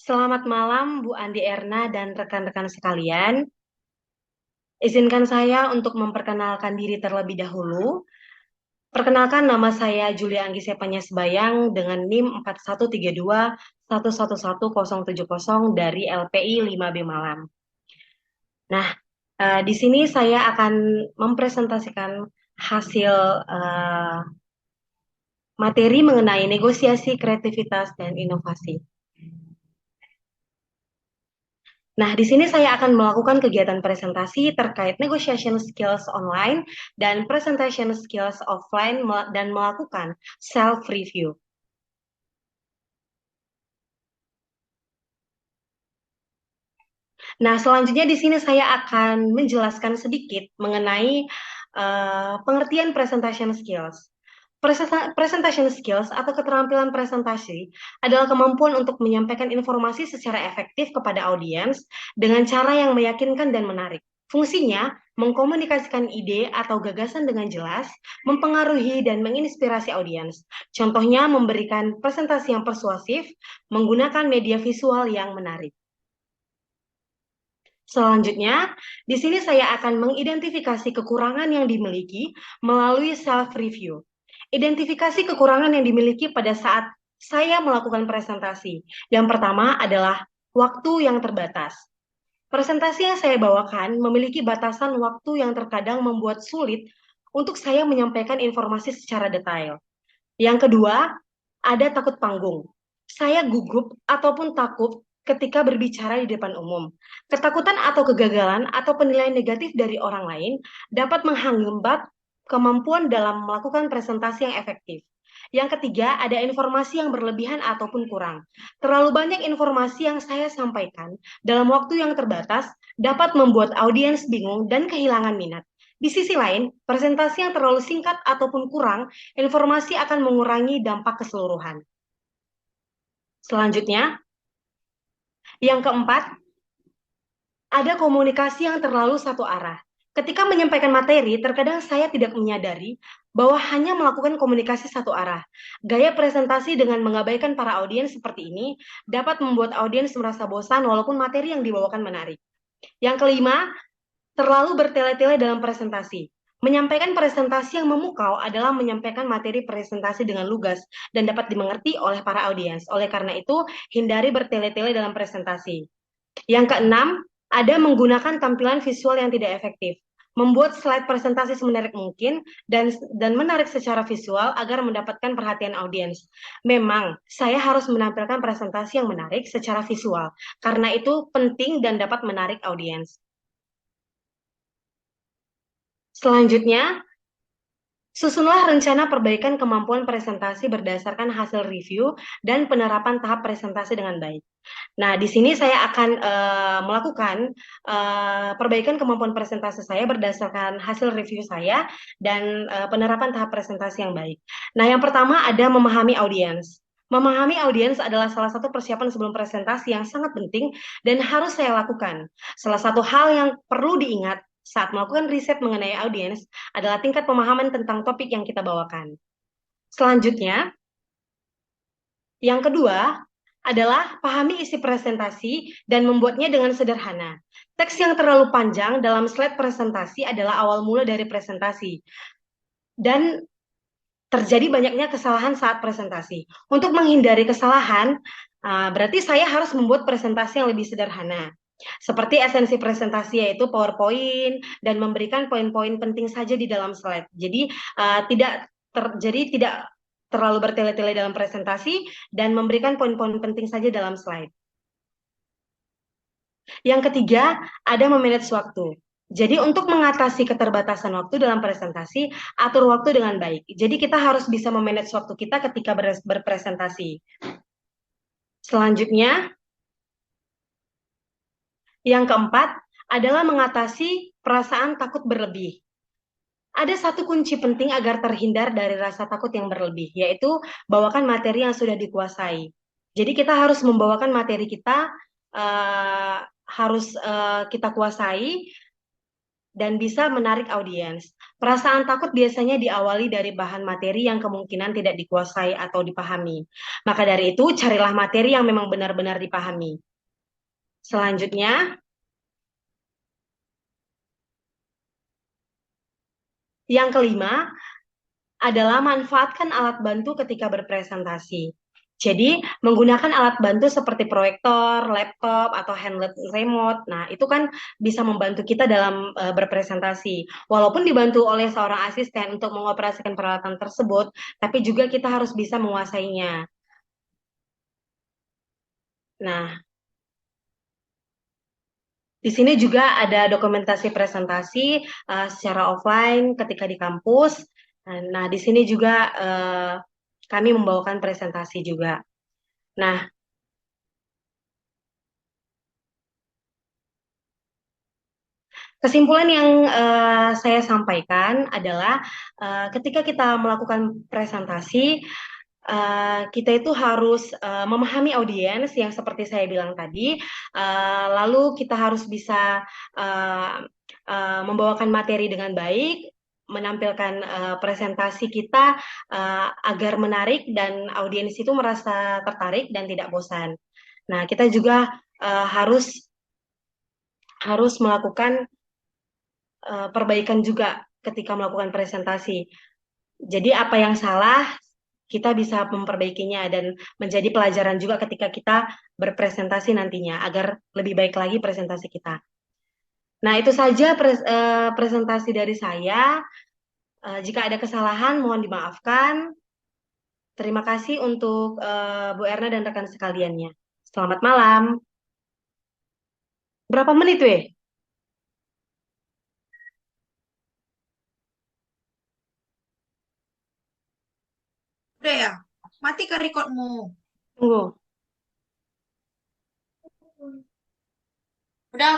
Selamat malam, Bu Andi Erna dan rekan-rekan sekalian. Izinkan saya untuk memperkenalkan diri terlebih dahulu. Perkenalkan, nama saya Julia Anggisya Sebayang dengan NIM 4132111070 dari LPI 5B Malam. Nah, di sini saya akan mempresentasikan hasil eh, materi mengenai negosiasi, kreativitas, dan inovasi. Nah, di sini saya akan melakukan kegiatan presentasi terkait negotiation skills online dan presentation skills offline dan melakukan self-review. Nah, selanjutnya di sini saya akan menjelaskan sedikit mengenai pengertian presentation skills. Presentation skills atau keterampilan presentasi adalah kemampuan untuk menyampaikan informasi secara efektif kepada audiens dengan cara yang meyakinkan dan menarik. Fungsinya mengkomunikasikan ide atau gagasan dengan jelas, mempengaruhi dan menginspirasi audiens. Contohnya memberikan presentasi yang persuasif menggunakan media visual yang menarik. Selanjutnya, di sini saya akan mengidentifikasi kekurangan yang dimiliki melalui self-review. Identifikasi kekurangan yang dimiliki pada saat saya melakukan presentasi. Yang pertama adalah waktu yang terbatas. Presentasi yang saya bawakan memiliki batasan waktu yang terkadang membuat sulit untuk saya menyampaikan informasi secara detail. Yang kedua, ada takut panggung. Saya gugup ataupun takut ketika berbicara di depan umum. Ketakutan atau kegagalan atau penilaian negatif dari orang lain dapat menghambat kemampuan dalam melakukan presentasi yang efektif. Yang ketiga, ada informasi yang berlebihan ataupun kurang. Terlalu banyak informasi yang saya sampaikan dalam waktu yang terbatas dapat membuat audiens bingung dan kehilangan minat. Di sisi lain, presentasi yang terlalu singkat ataupun kurang, informasi akan mengurangi dampak keseluruhan. Selanjutnya, yang keempat, ada komunikasi yang terlalu satu arah. Ketika menyampaikan materi, terkadang saya tidak menyadari bahwa hanya melakukan komunikasi satu arah. Gaya presentasi dengan mengabaikan para audiens seperti ini dapat membuat audiens merasa bosan walaupun materi yang dibawakan menarik. Yang kelima, terlalu bertele-tele dalam presentasi. Menyampaikan presentasi yang memukau adalah menyampaikan materi presentasi dengan lugas dan dapat dimengerti oleh para audiens. Oleh karena itu, hindari bertele-tele dalam presentasi. Yang keenam, ada menggunakan tampilan visual yang tidak efektif. Membuat slide presentasi semenarik mungkin dan menarik secara visual agar mendapatkan perhatian audiens. Memang, saya harus menampilkan presentasi yang menarik secara visual, karena itu penting dan dapat menarik audiens. Selanjutnya, susunlah rencana perbaikan kemampuan presentasi berdasarkan hasil review dan penerapan tahap presentasi dengan baik. Nah, di sini saya akan melakukan perbaikan kemampuan presentasi saya berdasarkan hasil review saya dan penerapan tahap presentasi yang baik. Nah, yang pertama ada memahami audiens. Memahami audiens adalah salah satu persiapan sebelum presentasi yang sangat penting dan harus saya lakukan. Salah satu hal yang perlu diingat saat melakukan riset mengenai audiens adalah tingkat pemahaman tentang topik yang kita bawakan. Selanjutnya, yang kedua adalah pahami isi presentasi dan membuatnya dengan sederhana. Teks yang terlalu panjang dalam slide presentasi adalah awal mula dari presentasi. Dan terjadi banyaknya kesalahan saat presentasi. Untuk menghindari kesalahan, berarti saya harus membuat presentasi yang lebih sederhana. Seperti esensi presentasi yaitu PowerPoint dan memberikan poin-poin penting saja di dalam slide. Jadi tidak terlalu bertele-tele dalam presentasi dan memberikan poin-poin penting saja dalam slide. Yang ketiga, ada memanage waktu. Jadi untuk mengatasi keterbatasan waktu dalam presentasi, atur waktu dengan baik. Jadi kita harus bisa memanage waktu kita ketika berpresentasi. Selanjutnya, yang keempat adalah mengatasi perasaan takut berlebih. Ada satu kunci penting agar terhindar dari rasa takut yang berlebih, yaitu bawakan materi yang sudah dikuasai. Jadi kita harus membawakan materi kita harus kita kuasai dan bisa menarik audiens. Perasaan takut biasanya diawali dari bahan materi yang kemungkinan tidak dikuasai atau dipahami. Maka dari itu, carilah materi yang memang benar-benar dipahami. Selanjutnya, yang kelima adalah manfaatkan alat bantu ketika berpresentasi. Jadi, menggunakan alat bantu seperti proyektor, laptop, atau handheld remote. Nah, itu kan bisa membantu kita dalam berpresentasi. Walaupun dibantu oleh seorang asisten untuk mengoperasikan peralatan tersebut, tapi juga kita harus bisa menguasainya. Nah, di sini juga ada dokumentasi presentasi secara offline ketika di kampus. Nah, di sini juga kami membawakan presentasi juga. Nah, kesimpulan yang saya sampaikan adalah ketika kita melakukan presentasi, kita itu harus memahami audiens yang seperti saya bilang tadi, lalu kita harus bisa uh, membawakan materi dengan baik, menampilkan presentasi kita agar menarik dan audiens itu merasa tertarik dan tidak bosan. Nah, kita juga harus harus melakukan perbaikan juga ketika melakukan presentasi. Jadi apa yang salah kita bisa memperbaikinya dan menjadi pelajaran juga ketika kita berpresentasi nantinya agar lebih baik lagi presentasi kita. Nah, itu saja presentasi dari saya. Jika ada kesalahan mohon dimaafkan. Terima kasih untuk Bu Erna dan rekan sekaliannya. Selamat malam. Berapa menit, weh? Udah ya? Mati ke recordmu. Tunggu.